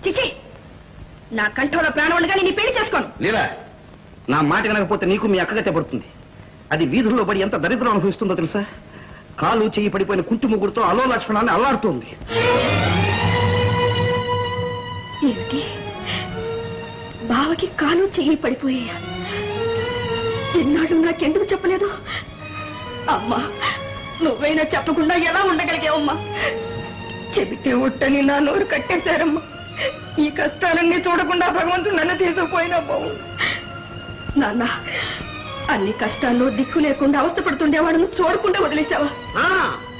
చిచి, నా కంఠంలో ప్రాణం ఉండగానే నీ పెళ్లి చేసుకోను. లీలా, నా మాట వినకపోతే నీకు మీ అక్కగతే పడుతుంది. అది వీధుల్లో పడి ఎంత దరిద్రం అనుభవిస్తుందో తెలుసా? కాలు చెయ్యి పడిపోయిన కుంటి ముగ్గురుతో అలో లక్ష్మణాన్ని అల్లాడుతోంది. ఏమిటి, బావకి కాలు చెయ్యి పడిపోయా? ఎన్నాడు నాకెందుకు చెప్పలేదు? అమ్మా, నువ్వైనా చెప్పకుండా ఎలా ఉండగలిగావమ్మా? చెబితే ఉట్టని నా నోరు కట్టేశారమ్మా. ఈ కష్టాలన్నీ చూడకుండా భగవంతుడు నన్ను తీసుకుపోయినా బావు. నాన్న, అన్ని కష్టాల్లో దిక్కు లేకుండా అవస్థపడుతుండేవాడు చూడకుండా వదిలేసావా?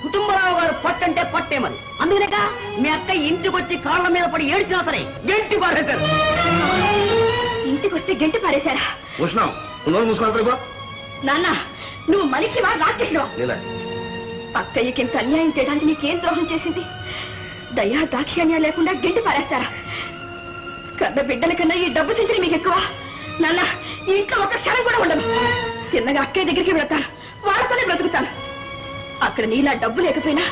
కుటుంబరావు గారు పట్టంటే పట్టేమని, అందుకనేక మీ అక్క ఇంటికి వచ్చి కాళ్ళ మీద పడి ఏడ్చినా సరే గెంటి పారేశారు. ఇంటికి వస్తే గెంటి పారేశారా? నాన్న, నువ్వు మనిషివా రాక్షసువా? అక్కయ్యకి ఇంత అన్యాయం చేయడానికి నీకేం ద్రోహం చేసింది? దయా దాక్షిణ్యం లేకుండా గెంటి పారేస్తారా? కన్న బిడ్డల కన్నా ఈ డబ్బు తింటే మీకు ఎక్కువ. నాన్న, ఈ ఇంట్లో ఒక క్షణం కూడా ఉండను. చిన్నగా అక్కయ్య దగ్గరికి వెళ్తాను, వాళ్ళతోనే బ్రతుకుతాను. అక్కడ నీలా డబ్బు లేకపోయినా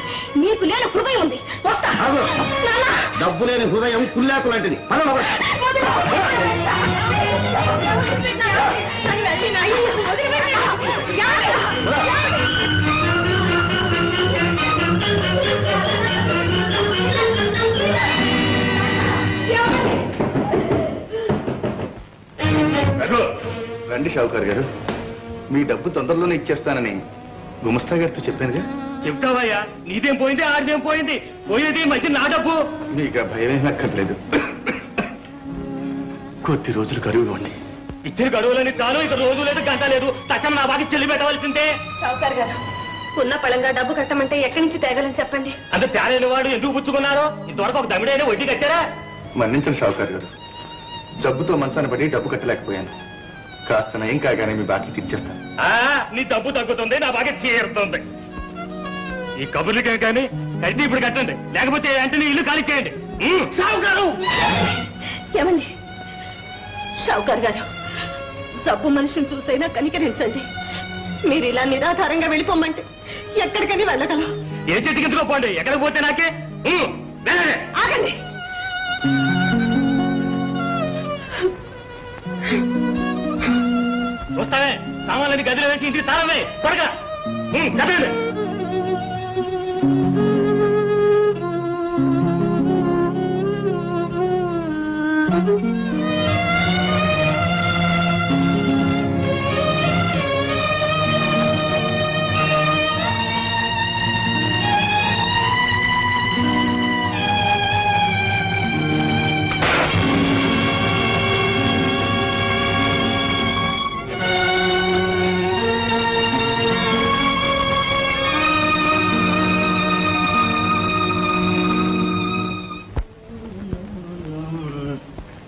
నీకు లేని హృదయం ఉంది. వస్తా. డబ్బు లేని హృదయం కుల్లాకు లాంటిది. రండి షావుకారు గారు, మీ డబ్బు తొందరలోనే ఇచ్చేస్తానని గుమస్తా గారితో చెప్పానుగా. చెప్తావయ్యా, నీదేం పోయింది, ఆడిదేం పోయింది. పోయేది మంచి నా డబ్బు. మీకు భయమేం అక్కర్లేదు. కొద్ది రోజులు కరువు ఇవ్వండి. ఇచ్చిన గడువులని చాలు, ఇక రోజు లేదు గంట లేదు. తక్షణం నా బాకి చెల్లి పెట్టవలసిందే. షావుకారు గారు, ఉన్న పళంగా డబ్బు కట్టమంటే ఎక్కడి నుంచి తేగలని చెప్పండి. అంత తేలైన వాడు ఎందుకు పుచ్చుకున్నారో? ఇంతవరకు ఒక దమిడైనా వడ్డీ కట్టారా? మన్నించండి షావుకారు గారు, జబ్బుతో మనసాన పడి డబ్బు కట్టలేకపోయాను. కాస్త నయం కాగానే మీ బాకీ తీర్చేస్తాను. నీ డబ్బు తగ్గుతుంది, నా బాగా తీరుతుంది. ఈ కబుర్లకే కానీ అయితే ఇప్పుడు కట్టండి, లేకపోతే వెంటనే ఇల్లు ఖాళీ చేయండి. షావుకారు ఏమండి? షావుకారు గారు, జబ్బు మనిషిని చూసైనా కనికరించండి. మీరు ఇలా నిరాధారంగా వెళ్ళిపోమంటే ఎక్కడికని వెళ్ళగలం? ఏ చెట్టుకి ఎందుకో పోండి, ఎక్కడికి పోతే నాకే. ఆగండి. వస్తావే, సామాన్లని గదిలో వేసి ఇంటికి తాళమే త్వరగా కదండి.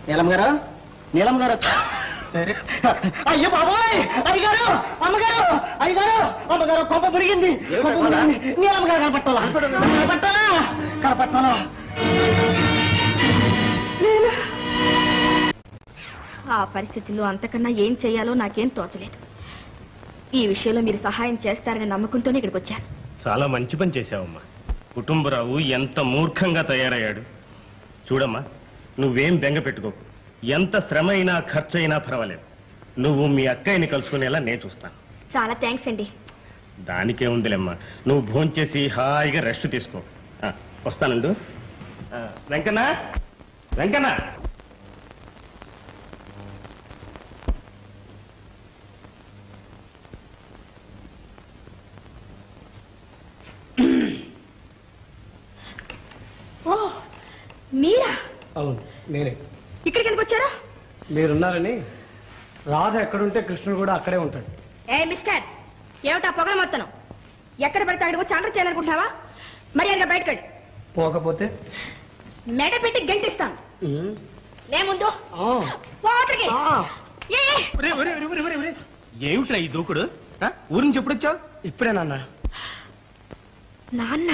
నీలం గారు, నీలం గారు. అయ్యో బాబోయ్, అయ్యగారు, అమ్మగారు, అయ్యగారు, అమ్మగారు, కొంప మురిగింది. నీలం గారు కనపట్టాలా? కనపట్టాలా? కనపట్టాలా? ఆ పరిస్థితుల్లో అంతకన్నా ఏం చేయాలో నాకేం తోచలేదు. ఈ విషయంలో మీరు సహాయం చేస్తారనే నమ్మకంతోనే ఇక్కడికి వచ్చాను. చాలా మంచి పని చేశావమ్మా. కుటుంబరావు ఎంత మూర్ఖంగా తయారయ్యాడు చూడమ్మా. నువ్వేం బెంగ పెట్టుకోకు. ఎంత శ్రమ అయినా ఖర్చు అయినా పర్వాలేదు. నువ్వు మీ అక్కయ్యని కలుసుకునేలా నేను చూస్తాను. చాలా థ్యాంక్స్ అండి. దానికే ఉందిలేమ్మా. నువ్వు భోంచేసి హాయిగా రెస్ట్ తీసుకో. వస్తానండు. వెంకన్న, వెంకన్న. ఓ, మీరా? అవును, నేనే. ఇక్కడికి ఎందుకు వచ్చారా? మీరున్నారని. రాధ ఎక్కడుంటే కృష్ణుడు కూడా అక్కడే ఉంటాడు. ఏ మిస్టర్, ఏమిటా పొగల మొత్తం? ఎక్కడ పడితే అక్కడికి వచ్చి అందరూ చేయాలనుకుంటున్నావా? మర్యాదగా బయటకండి. పోకపోతే మెడ పెట్టి గంటిస్తాను. నేముందు ఏమిట్రా ఈ దూకుడు? ఊరి నుంచి ఎప్పుడొచ్చావు? ఇప్పుడే నాన్న. నాన్న?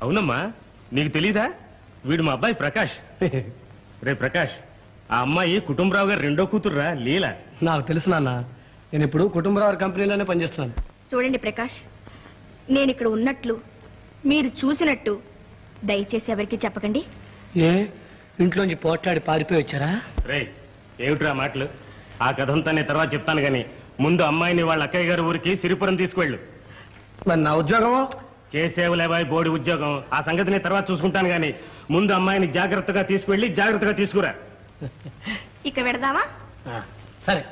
అవునమ్మా, నీకు తెలీదా? వీడు మా అబ్బాయి ప్రకాష్. రే ప్రకాష్, ఆ అమ్మాయి కుటుంబరావు గారు రెండో కూతుర్రా, లీలా. నాకు తెలుసు నాన్న, నేను ఇప్పుడు కుటుంబరావు కంపెనీలోనే పనిచేస్తున్నాను. చూడండి ప్రకాష్, నేను ఇక్కడ ఉన్నట్లు మీరు చూసినట్టు దయచేసి ఎవరికి చెప్పకండి. ఏ ఇంట్లోంచి పోట్లాడి పారిపోయి వచ్చారా? రే ఏమిట్రా మాటలు? ఆ కథంతా నేను తర్వాత చెప్తాను గాని ముందు అమ్మాయిని వాళ్ళ అక్కయ్య గారి ఊరికి సిరిపురం తీసుకువెళ్ళు. మరి నా ఉద్యోగమో? చేసేవులేబాయ్ బోడి ఉద్యోగం, ఆ సంగతి నేను తర్వాత చూసుకుంటాను గాని ముందు అమ్మాయిని జాగ్రత్తగా తీసుకువెళ్ళి జాగ్రత్తగా తీసుకురా. ఇక పెడదామా? సరే.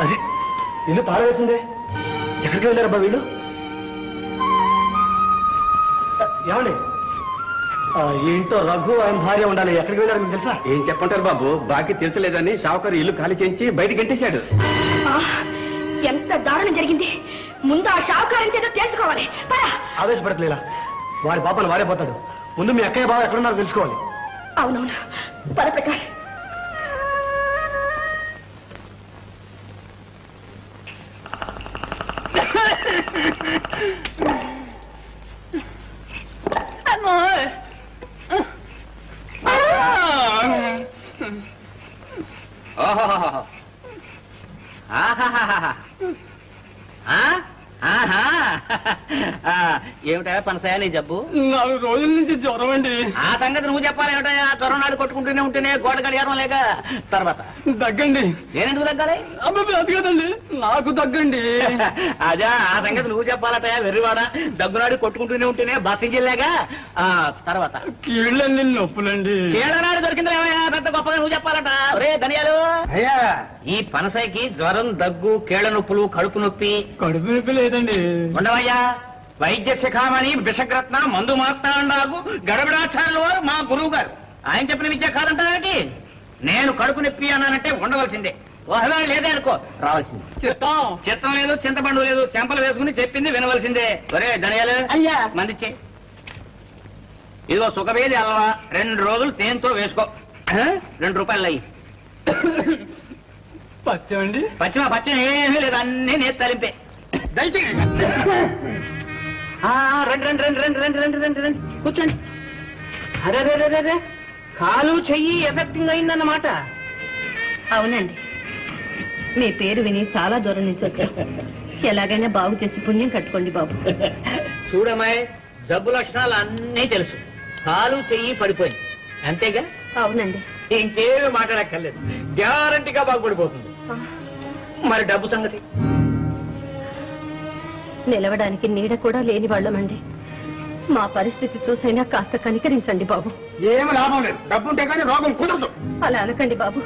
అదే ఇల్లు పారవేసిందే. ఎక్కడికి వెళ్ళారబ్బా వీళ్ళు? ఏమండి, ఈ ఇంట్లో రఘు ఆయన భార్య ఉండాలి. ఎక్కడికి వెళ్ళారు మీకు తెలుసా? ఏం చెప్పంటారు బాబు, బాకీ తీర్చలేదని షావుకారు ఇల్లు ఖాళీ చేయించి బయటికి గంటేశాడు. ఎంత దారుణం జరిగింది! ముందు ఆ షావుకారం చేత తెలుసుకోవాలి. ఆవేశపడట్లేలా, వాడి పాపను వాడే పోతాడు. ముందు మీ అక్కయ్య బావ ఎక్కడున్నారో తెలుసుకోవాలి. అవునవును, పద ప్రకాష్. ఏమిటా పనసాయ నీ జబ్బు? 4 రోజుల నుంచి జ్వరం అండి. ఆ సంగతి నువ్వు చెప్పాలి. ఏమిటా జ్వరం నాడు కొట్టుకుంటూనే ఉంటేనే గోడ గడియారం లేక తర్వాత దగ్గండి. నేనెందుకు తగ్గాలి? అబ్బాయి అది కదండి, నాకు దగ్గండి. అదే ఆ సంగతి నువ్వు చెప్పాలట. వెర్రివాడ దగ్గునాడు కొట్టుకుంటూనే ఉంటేనే బస్సింజిల్లాగా తర్వాత కీళ్ళన్ని నొప్పులండి. కీళ్ళనాడు దొరికింది ఏమయ్యా పెద్ద గొప్పగా నువ్వు చెప్పాలట. ఒరే ధనియాలు, అయ్యా ఈ పనసాయికి జ్వరం, దగ్గు, కీళ్ళ నొప్పులు, కడుపు నొప్పి. కడుపు నొప్పి లేదండి. ఉండవయ్యా, వైద్య శిఖామణి విషగ్రత్న మందు మార్తాండాకు గడబిడాచార్యుల వారు మా గురువు గారు. ఆయన చెప్పిన విద్య కాదంటానికి నేను కడుపు నొప్పి అన్నానంటే ఉండవలసిందే. ఒకవేళ లేదే అనుకో రావాల్సిందే. చిత్తం లేదు, చింతపండు లేదు, చెంపలు వేసుకుని చెప్పింది వినవలసిందే. ఒరే ధనియాలు, అయ్యా మందిచ్చే. ఇదిగో సుఖవేది అల్వా 2 రోజులు తేనెతో వేసుకో. 2 రూపాయలు అయ్యి. పచ్చమండి? పచ్చం ఏమీ లేదు, అన్నీ నేను తలింపే. రండి కూర్చోండి. అరే కాలు చెయ్యి ఎఫెక్టింగ్ అయిందన్నమాట. అవునండి, మీ పేరు విని చాలా దూరం నుంచి వచ్చాం. ఎలాగైనా బాగు చేసి పుణ్యం కట్టుకోండి బాబు. చూడమ్మాయి, జబ్బు లక్షణాలు అన్నీ తెలుసు. కాలు చెయ్యి పడిపోయింది అంతేగా? అవునండి. ఇంకేమీ మాట్లాడక్కర్లేదు, గ్యారంటీగా బాగుపడిపోతుంది. మరి డబ్బు సంగతి? నిలవడానికి నీడ కూడా లేని వాళ్ళమండి. మా పరిస్థితి చూసైనా కాస్త కనికరించండి బాబు. ఏమి లాభం లేదు, డబ్బుంటే కానీ రోగం కుదరదు. అలా అనకండి బాబు.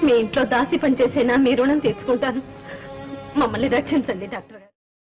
మీ ఇంట్లో దాసి పని చేసైనా మీ రుణం తీర్చుకుంటాను. మమ్మల్ని రక్షించండి డాక్టర్ గారు.